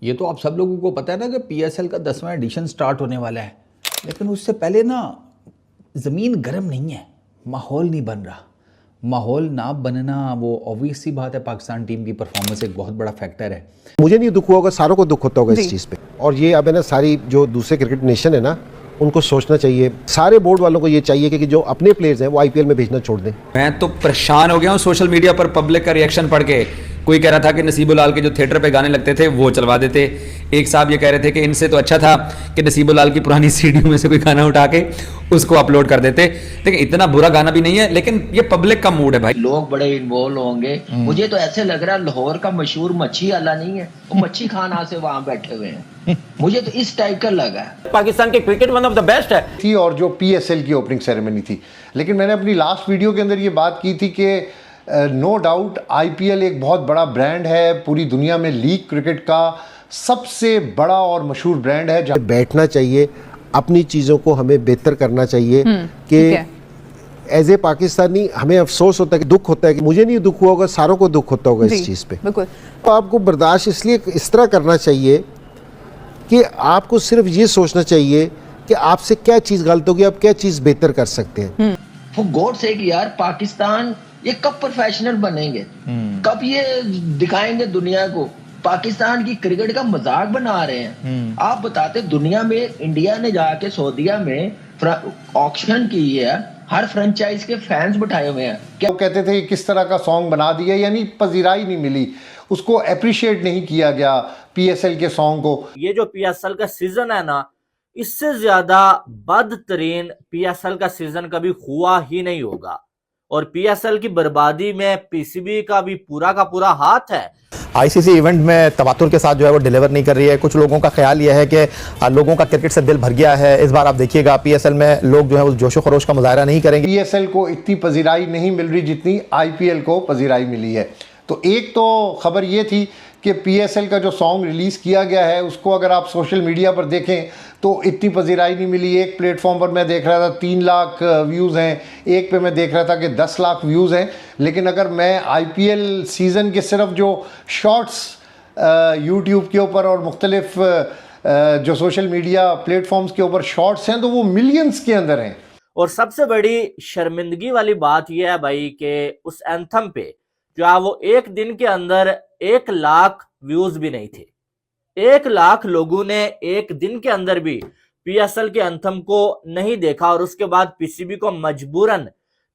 ये तो आप सब लोगों को पता है ना कि पीएसएल का 10वां एडिशन स्टार्ट होने वाला है, लेकिन उससे पहले ना ज़मीन गर्म नहीं है, माहौल नहीं बन रहा। माहौल ना बनना वो ऑब्वियस सी बात है, पाकिस्तान टीम की परफॉर्मेंस एक बहुत बड़ा फैक्टर है। मुझे नहीं दुख हुआ होगा, सारों को दुख होता होगा इस चीज़ पे। और ये अब है ना, सारी जो दूसरे क्रिकेट नेशन है ना, उनको सोचना चाहिए, सारे बोर्ड वालों को ये चाहिए कि जो अपने प्लेयर्स हैं वो आईपीएल में भेजना छोड़ दें। मैं तो परेशान हो गया हूँ सोशल मीडिया पर पब्लिक का रिएक्शन पढ़ के। कोई कह रहा था कि नसीबुल्लाह के जो थिएटर पे गाने लगते थे वो चलवा देते। एक साहब ये कह रहे थे कि इनसे तो अच्छा था कि नसीबुल्लाह की पुरानी सीडीओ में से कोई गाना उठा के उसको अपलोड कर देते। लेकिन इतना बुरा गाना भी नहीं है, लेकिन ये पब्लिक का मूड है भाई। लोग बड़े इन्वॉल्व होंगे। मुझे तो ऐसे लग रहा है लाहौर का मशहूर मच्छी आला नहीं है, वो मच्छी खाना से वहां बैठे हुए हैं। मुझे तो इस टाइप का लगा। पाकिस्तान के cricket one of the best है थी और जो पीएसएल की ओपनिंग सेरेमनी थी। लेकिन मैंने अपनी लास्ट वीडियो के अंदर ये बात की थी कि नो डाउट आईपीएल एक बहुत बड़ा ब्रांड है, पूरी दुनिया में लीग क्रिकेट का सबसे बड़ा और मशहूर ब्रांड है। जहाँ बैठना चाहिए, अपनी चीज़ों को हमें बेहतर करना चाहिए कि एज ए पाकिस्तानी हमें अफसोस होता है कि दुख होता है कि मुझे नहीं दुख हुआ होगा, सारों को दुख होता होगा इस चीज़ पे। बिल्कुल। तो आपको बर्दाश्त इसलिए इस तरह करना चाहिए कि आपको सिर्फ ये सोचना चाहिए कि आपसे क्या चीज़ गलत होगी, आप क्या चीज़ बेहतर कर सकते हैं। फॉर गॉड सेक यार, पाकिस्तान ये कब प्रोफेशनल बनेंगे, कब ये दिखाएंगे दुनिया को पाकिस्तान की क्रिकेट का मजाक बना रहे हैं। आप बताते दुनिया में इंडिया ने जाके सऊदीया में ऑक्शन की है, हर फ्रेंचाइज के फैंस बिठाए हुए हैं। क्या वो कहते थे किस तरह का सॉन्ग बना दिया, यानी पजीराई नहीं मिली, उसको अप्रिशिएट नहीं किया गया पीएसएल के सॉन्ग को। ये जो पीएसएल का सीजन है ना, इससे ज्यादा बदतरीन पीएसएल का सीजन कभी हुआ ही नहीं होगा। और पीएसएल की बर्बादी में पीसीबी का भी पूरा का पूरा हाथ है। आईसीसी इवेंट में तवातुर के साथ जो है वो डिलीवर नहीं कर रही है। कुछ लोगों का ख्याल यह है कि लोगों का क्रिकेट से दिल भर गया है। इस बार आप देखिएगा पीएसएल में लोग जो है उस जोशो खरोश का मुजाहरा नहीं करेंगे। पीएसएल को इतनी पजीराई नहीं मिल रही जितनी आईपीएल को पजीराई मिली है। तो एक तो खबर ये थी कि पीएसएल का जो सॉन्ग रिलीज़ किया गया है उसको अगर आप सोशल मीडिया पर देखें तो इतनी पजीराई नहीं मिली। एक प्लेटफॉर्म पर मैं देख रहा था 3 लाख व्यूज़ हैं, एक पे मैं देख रहा था कि 10 लाख व्यूज़ हैं। लेकिन अगर मैं आईपीएल सीज़न के सिर्फ जो शॉर्ट्स यूट्यूब के ऊपर और मुख्तलिफ जो सोशल मीडिया प्लेटफॉर्म्स के ऊपर शॉर्ट्स हैं तो वो मिलियंस के अंदर हैं। और सबसे बड़ी शर्मिंदगी वाली बात यह है भाई कि उस एंथम पे जो है वो एक दिन के अंदर 1 लाख व्यूज भी नहीं थे। 1 लाख लोगों ने एक दिन के अंदर भी पीएसएल के एंथम को नहीं देखा और उसके बाद पीसीबी को मजबूरन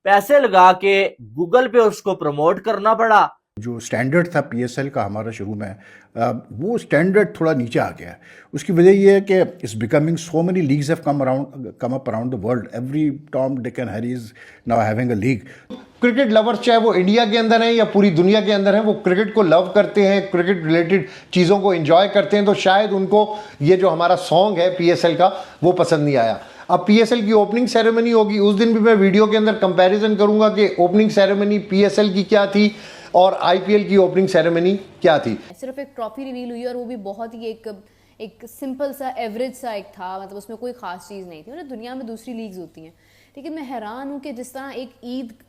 पैसे लगा के गूगल पे उसको प्रमोट करना पड़ा। जो स्टैंडर्ड था पीएसएल का हमारा शुरू में, वो स्टैंडर्ड थोड़ा नीचे आ गया है। उसकी वजह ये है कि it's becoming so many leagues have come up around the world. Every Tom Dick and Harry is now having a league. Cricket lovers चाहे वो इंडिया के अंदर हैं या पूरी दुनिया के अंदर हैं, वो क्रिकेट को लव करते हैं, क्रिकेट रिलेटेड चीज़ों को एंजॉय करते हैं। तो शायद उनको ये जो हमारा सॉन्ग है पीएसएल का वो पसंद नहीं आया। अब पीएसएल की ओपनिंग सेरेमनी होगी, उस दिन भी मैं वीडियो के अंदर कंपैरिजन करूंगा कि ओपनिंग सेरेमनी पीएसएल की क्या थी और आईपीएल की ओपनिंग सेरेमनी क्या थी। सिर्फ एक ट्रॉफी रिवील हुई और वो भी बहुत ही एक सिंपल सा एवरेज सा एक था, मतलब उसमें कोई खास चीज़ नहीं थी। मतलब दुनिया में दूसरी लीग्स होती हैं, लेकिन मैं हैरान हूँ कि जिस तरह एक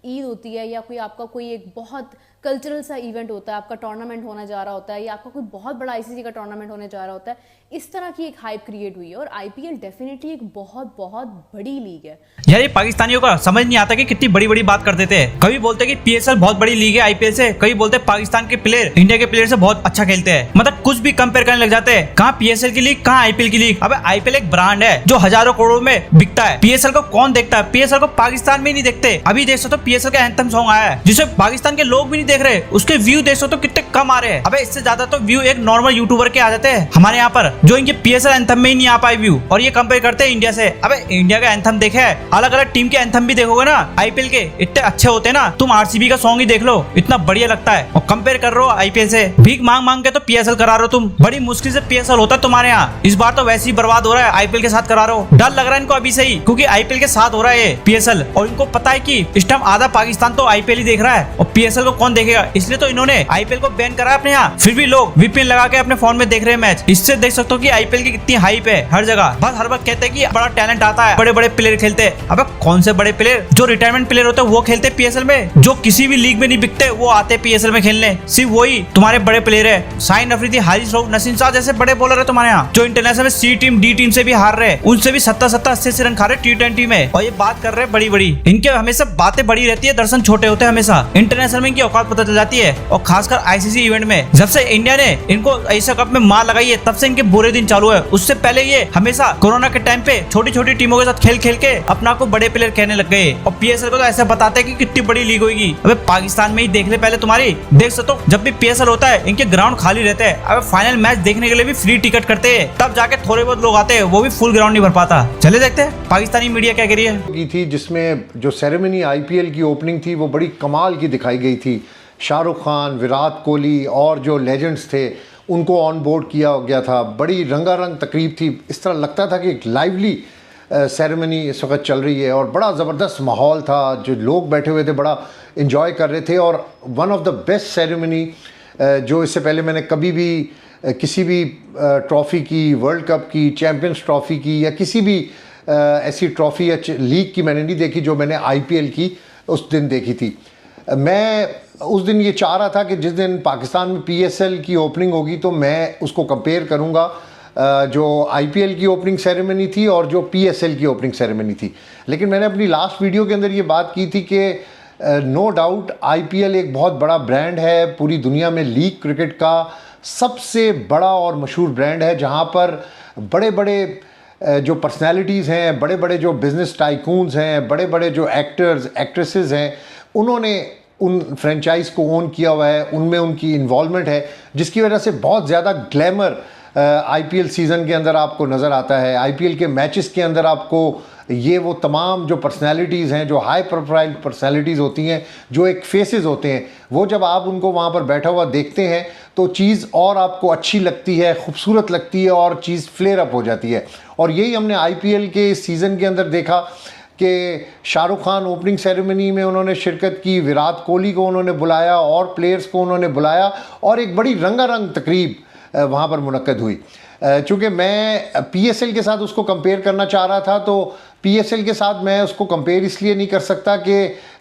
ईद होती है या कोई आपका कोई एक बहुत कल्चरल सा इवेंट होता है, आपका टूर्नामेंट होने जा रहा होता है या आपका कोई बहुत बड़ा आईसीसी का टूर्नामेंट होने जा रहा होता है, इस तरह की एक हाइप क्रिएट हुई है। और आईपीएल डेफिनेटली एक बहुत बहुत बड़ी लीग है यार। ये पाकिस्तानियों का समझ नहीं आता कि कितनी बड़ी बड़ी बात कर देते हैं। कभी बोलते हैं कि पीएसएल बहुत बड़ी लीग है आईपीएल से, कभी बोलते हैं पाकिस्तान के प्लेयर इंडिया के प्लेयर से बहुत अच्छा खेलते हैं। मतलब कुछ भी कंपेयर करने लग जाते हैं। कहाँ पीएसएल की लीग, कहाँ आईपीएल की लीग। अब आईपीएल एक ब्रांड है जो हजारों करोड़ में बिकता है। पीएसएल को कौन देखता है? पीएसएल को पाकिस्तान में नहीं देखते। अभी देख सकते हो पीएसएल का एंथम सॉन्ग आया है जिसे पाकिस्तान के लोग भी नहीं देख रहे, उसके व्यू देख सकते हो कितने कम आ रहे हैं। अबे इससे ज्यादा तो व्यू एक नॉर्मल यूट्यूबर के आ जाते हैं हमारे यहाँ पर, जो इनके पीएसएल एंथम में ही नहीं आ पाए व्यू। और ये कंपेयर करते हैं इंडिया से। अबे इंडिया का एंथम देखे, अलग अलग टीम के एंथम भी देखोगे ना आईपीएल के, इतने अच्छे होते हैं ना। तुम आरसीबी का सॉन्ग ही देख लो, इतना बढ़िया लगता है। और कंपेयर कर रहे हो आईपीएल से, भीख मांग मांग के तो पीएसएल करा रहे हो तुम। बड़ी मुश्किल से पीएसएल होता है तुम्हारे यहाँ। इस बार तो वैसे ही बर्बाद हो रहा है, आईपीएल के साथ करा रहे हो। डर लग रहा है इनको अभी से ही, क्योंकि आईपीएल के साथ हो रहा है पीएसएल। और इनको पता है कि इस टाइम आधा पाकिस्तान तो आईपीएल ही देख रहा है और पीएसएल को कौन देखेगा। इसलिए तो इन्होंने आईपीएल को बैन करा अपने यहाँ, फिर भी लोग वीपीएन लगा के अपने फोन में देख रहे हैं मैच। इससे देख सकते हो कि आईपीएल की कितनी हाइप है हर जगह। बस हर वक्त कहते हैं कि बड़ा टैलेंट आता है, बड़े बड़े प्लेयर खेलते हैं। अब कौन से बड़े प्लेयर? जो रिटायरमेंट प्लेयर होते हैं वो खेलते पीएसएल में, जो किसी भी लीग में नहीं बिकते वो आते पीएसएल में खेलने। सिर्फ वही तुम्हारे बड़े प्लेयर है। शाहिन अफरीदी, हारिस रऊफ, नसीम शाह जैसे बड़े बॉलर है तुम्हारे यहाँ, जो इंटरनेशनल में सी टीम डी टीम से भी हार रहे हैं। उनसे भी 70-80 रन खा रहे T20 में, और ये बात कर रहे हैं बड़ी बड़ी। इनके हमेशा बातें बड़ी रहती है, दर्शन छोटे होते हैं हमेशा। इंटरनेशनल में इनकी औकात पता चल जाती है, और खासकर आईसीसी इवेंट में। जब से इंडिया ने इनको एशिया कप में मार लगाई है तब से इनके बुरे दिन चालू है। उससे पहले ये हमेशा कोरोना के टाइम पे छोटी छोटी टीमों के साथ खेल खेल के अपना को बड़े प्लेयर कहने लग गए। और पीएसएल को तो ऐसे बताते हैं कि कितनी बड़ी लीग होगी। अबे पाकिस्तान में ही देख ले पहले तुम्हारी। देख सकते हो जब भी पीएसएल होता है इनके ग्राउंड खाली रहते हैं। अब फाइनल मैच देखने के लिए भी फ्री टिकट करते हैं, तब जाके थोड़े बहुत लोग आते हैं, वो भी फुल ग्राउंड नहीं भर पाता। चले देखते हैं पाकिस्तानी मीडिया क्या कह रही है। की थी जिसमें जो सेरेमनी आईपीएल की ओपनिंग थी वो बड़ी कमाल की दिखाई गई थी। शाहरुख खान, विराट कोहली और जो लेजेंड्स थे उनको ऑन बोर्ड किया गया था। बड़ी रंगारंग तकरीब थी। इस तरह लगता था कि एक लाइवली सेरेमनी इस वक्त चल रही है, और बड़ा ज़बरदस्त माहौल था। जो लोग बैठे हुए थे बड़ा इन्जॉय कर रहे थे। और one of the best ceremony जो इससे पहले मैंने कभी भी किसी भी ट्रॉफ़ी की, वर्ल्ड कप की, चैम्पियंस ट्रॉफ़ी की या किसी भी ऐसी ट्रॉफ़ी या लीग की मैंने नहीं देखी जो मैंने आईपीएल की उस दिन देखी थी। मैं उस दिन ये चाह रहा था कि जिस दिन पाकिस्तान में पीएसएल की ओपनिंग होगी तो मैं उसको कंपेयर करूंगा जो आईपीएल की ओपनिंग सेरेमनी थी और जो पीएसएल की ओपनिंग सेरेमनी थी। लेकिन मैंने अपनी लास्ट वीडियो के अंदर ये बात की थी कि नो डाउट आईपीएल एक बहुत बड़ा ब्रांड है। पूरी दुनिया में लीग क्रिकेट का सबसे बड़ा और मशहूर ब्रांड है, जहाँ पर बड़े बड़े जो पर्सनालिटीज़ हैं, बड़े बड़े जो बिज़नेस टाइकून्स हैं, बड़े बड़े जो एक्टर्स एक्ट्रेसेस हैं, उन्होंने उन फ्रेंचाइज को ओन किया हुआ है, उनमें उनकी इन्वॉल्वमेंट है, जिसकी वजह से बहुत ज़्यादा ग्लैमर आईपीएल सीज़न के अंदर आपको नज़र आता है। आईपीएल के मैचेस के अंदर आपको ये वो तमाम जो पर्सनालिटीज़ हैं, जो हाई प्रोफाइल पर्सनालिटीज़ होती हैं, जो एक फेसेस होते हैं, वो जब आप उनको वहाँ पर बैठा हुआ देखते हैं तो चीज़ और आपको अच्छी लगती है, खूबसूरत लगती है और चीज़ फ्लेयर अप हो जाती है। और यही हमने आईपीएल के इस सीज़न के अंदर देखा कि शाहरुख खान ओपनिंग सेरेमनी में उन्होंने शिरकत की, विराट कोहली को उन्होंने बुलाया और प्लेयर्स को उन्होंने बुलाया, और एक बड़ी रंगारंग तकरीब वहाँ पर मुनक्कद हुई। चूँकि मैं पीएसएल के साथ उसको कंपेयर करना चाह रहा था, तो पीएसएल के साथ मैं उसको कंपेयर इसलिए नहीं कर सकता कि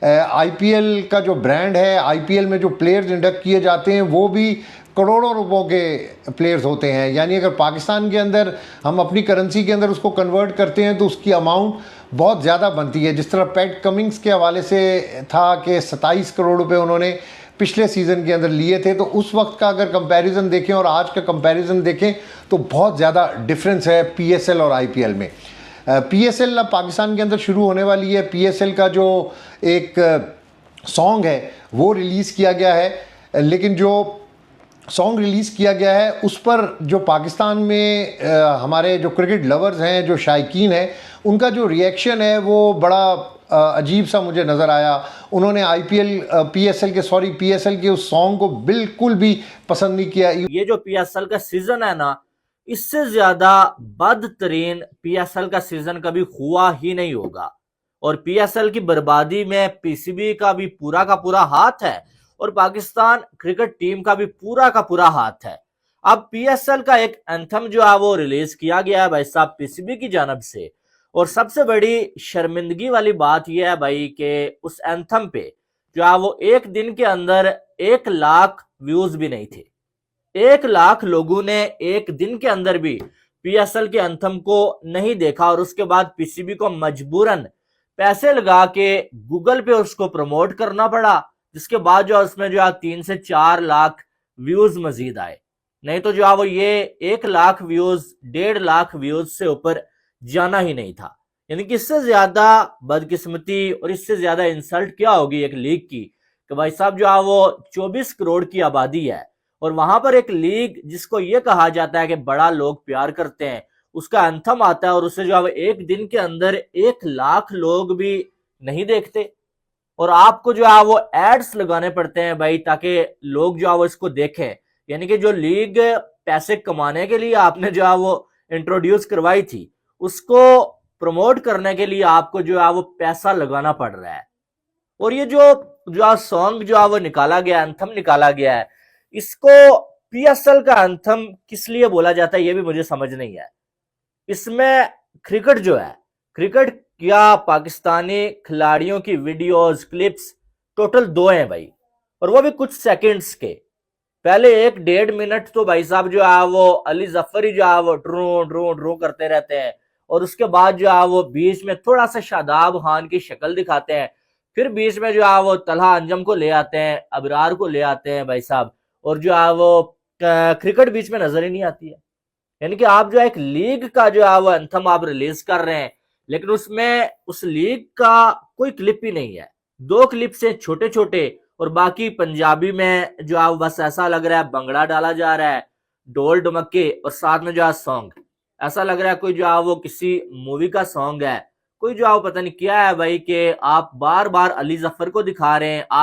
आईपीएल का जो ब्रांड है, आईपीएल में जो प्लेयर्स इंडक्ट किए जाते हैं वो भी करोड़ों रुपयों के प्लेयर्स होते हैं। यानी अगर पाकिस्तान के अंदर हम अपनी करेंसी के अंदर उसको कन्वर्ट करते हैं तो उसकी अमाउंट बहुत ज़्यादा बनती है। जिस तरह पैट कमिंग्स के हवाले से था कि 27 करोड़ रुपए उन्होंने पिछले सीज़न के अंदर लिए थे, तो उस वक्त का अगर कंपैरिजन देखें और आज का कंपैरिजन देखें तो बहुत ज़्यादा डिफरेंस है पीएसएल और आईपीएल में। पीएसएल अब पाकिस्तान के अंदर शुरू होने वाली है। पीएसएल का जो एक सॉन्ग है वो रिलीज़ किया गया है, लेकिन जो सॉन्ग रिलीज़ किया गया है उस पर जो पाकिस्तान में हमारे जो क्रिकेट लवर्स हैं, जो शायकीन हैं, उनका जो रिएक्शन है वो बड़ा अजीब सा मुझे नज़र आया। उन्होंने पीएसएल के उस सॉन्ग को बिल्कुल भी पसंद नहीं किया। ये जो पीएसएल का सीजन है ना, इससे ज्यादा बदतरीन पीएसएल का सीजन कभी हुआ ही नहीं होगा। और पीएसएल की बर्बादी में पीसीबी का भी पूरा का पूरा हाथ है और पाकिस्तान क्रिकेट टीम का भी पूरा का पूरा हाथ है। अब पीएसएल का एक एंथम जो है वो रिलीज किया गया है भाई साहब पीसीबी की जानब से, और सबसे बड़ी शर्मिंदगी वाली बात यह है भाई कि उस एंथम पे जो है वो एक दिन के अंदर 1 लाख व्यूज भी नहीं थे। 1 लाख लोगों ने एक दिन के अंदर भी पीएसएल के एंथम को नहीं देखा, और उसके बाद पीसीबी को मजबूरन पैसे लगा के गूगल पे उसको प्रमोट करना पड़ा, जिसके बाद जो उसमें जो है 3 से 4 लाख व्यूज मजीद आए। नहीं तो जो है वो ये 1 लाख व्यूज 1.5 लाख व्यूज से ऊपर जाना ही नहीं था। यानी कि इससे ज्यादा बदकिस्मती और इससे ज्यादा इंसल्ट क्या होगी एक लीग की कि भाई साहब जो है वो 24 करोड़ की आबादी है और वहां पर एक लीग जिसको ये कहा जाता है कि बड़ा लोग प्यार करते हैं, उसका एंथम आता है और उससे जो है वो एक दिन के अंदर 1 लाख लोग भी नहीं देखते, और आपको जो है वो एड्स लगाने पड़ते हैं भाई ताकि लोग जो है वो इसको देखें। यानी कि जो लीग पैसे कमाने के लिए आपने जो है वो इंट्रोड्यूस करवाई थी, उसको प्रमोट करने के लिए आपको जो है वो पैसा लगाना पड़ रहा है। और ये जो सॉन्ग जो है वो निकाला गया, एंथम निकाला गया है, इसको पीएसएल का एंथम किस लिए बोला जाता है ये भी मुझे समझ नहीं है। इसमें क्रिकेट जो है, क्रिकेट या पाकिस्तानी खिलाड़ियों की वीडियोस क्लिप्स टोटल 2 हैं भाई, और वो भी कुछ सेकंड्स के। पहले 1-1.5 मिनट तो भाई साहब जो है वो अली जफर ही जो है वो ड्रू ड्रू ड्रू करते रहते हैं, और उसके बाद जो है वो बीच में थोड़ा सा शादाब खान की शक्ल दिखाते हैं, फिर बीच में जो है वो तलहा अंजम को ले आते हैं, अबरार को ले आते हैं भाई साहब, और जो है वो क्रिकेट बीच में नजर ही नहीं आती है। यानी कि आप जो एक लीग का जो है वो एंथम आप रिलीज कर रहे हैं, लेकिन उसमें उस लीग का कोई क्लिप ही नहीं है। 2 क्लिप से छोटे छोटे, और बाकी पंजाबी में जो है बस ऐसा लग रहा है भंगड़ा डाला जा रहा है, ढोल ढमक्के, और साथ में जो है सॉन्ग ऐसा लग रहा है कोई जो है वो किसी मूवी का सॉन्ग है, कोई जो है वो पता नहीं क्या है भाई, कि आप बार बार अली जफर को दिखा रहे हैं।